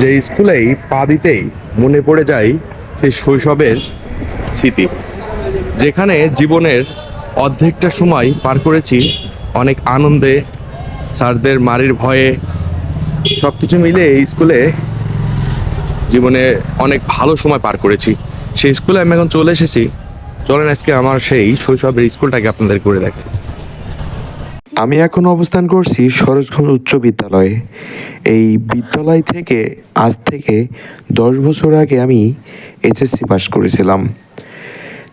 যে স্কুলেই পা দিতেই মনে পড়ে যায় সেই শৈশবের স্মৃতি, যেখানে জীবনের অর্ধেকটা সময় পার করেছি অনেক আনন্দে, স্যারদের মারির ভয়ে। সব কিছু মিলে এই স্কুলে জীবনে অনেক ভালো সময় পার করেছি। সেই স্কুলে আমি এখন চলে এসেছি। চলেন আজকে আমার সেই শৈশবের স্কুলটাকে আপনাদের করে দেখাই। আমি এখন অবস্থান করছি সরোজগঞ্জ উচ্চ বিদ্যালয়ে। এই বিদ্যালয় থেকে আজ থেকে 10 বছর আগে আমি এইচএসসি পাস করেছিলাম,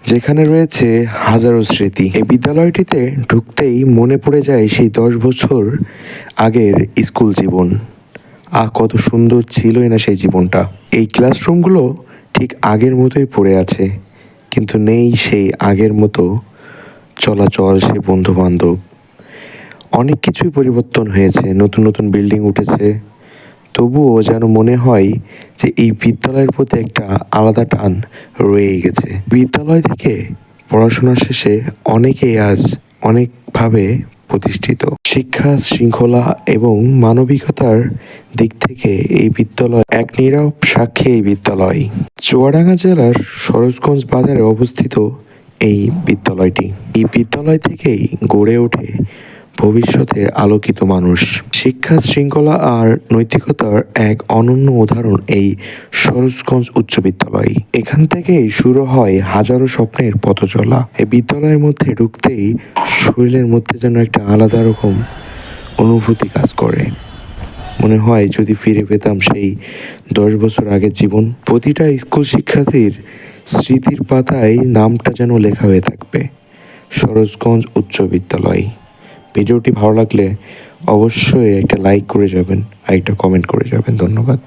যেখানে রয়েছে হাজারো স্মৃতি। এই বিদ্যালয়টিতে ঢুকতেই মনে পড়ে যায় সেই 10 বছর আগের স্কুল জীবন। কত সুন্দর ছিলই না সেই জীবনটা। এই ক্লাসরুমগুলো ঠিক আগের মতোই পড়ে আছে, কিন্তু নেই সেই আগের মতো চলাচল, সে বন্ধু বান্ধব। অনেক কিছুই পরিবর্তন হয়েছে, নতুন নতুন বিল্ডিং উঠেছে। তবুও যেন মনে হয় যে এই বিদ্যালয়ের প্রতি একটা আলাদা টান রয়েই গেছে। বিদ্যালয় থেকে পড়াশোনা শেষে অনেকেই আজ অনেকভাবে প্রতিষ্ঠিত। শিক্ষা, শৃঙ্খলা এবং মানবিকতার দিক থেকে এই বিদ্যালয় এক নীরব সাক্ষী। এই বিদ্যালয় চুয়াডাঙ্গা জেলার সরোজগঞ্জ বাজারে অবস্থিত। এই বিদ্যালয়টি, এই বিদ্যালয় থেকেই গড়ে ওঠে ভবিষ্যতের আলোকিত মানুষ। শিক্ষা, শৃঙ্খলা আর নৈতিকতার এক অনন্য উদাহরণ এই সরোজগঞ্জ উচ্চ বিদ্যালয়। এখান থেকেই শুরু হয় হাজারো স্বপ্নের পথ চলা। এই বিদ্যালয়ের মধ্যে ঢুকতেই শরীরের মধ্যে যেন একটা আলাদা রকম অনুভূতি কাজ করে। মনে হয় যদি ফিরে পেতাম সেই 10 বছর আগের জীবন। প্রতিটা স্কুল শিক্ষার্থীর স্মৃতির পাতায় নামটা যেন লেখা হয়ে থাকবে, সরোজগঞ্জ উচ্চ বিদ্যালয়। ভিডিওটি ভালো লাগলে অবশ্যই একটা লাইক করে যাবেন আর একটা কমেন্ট করে যাবেন। ধন্যবাদ।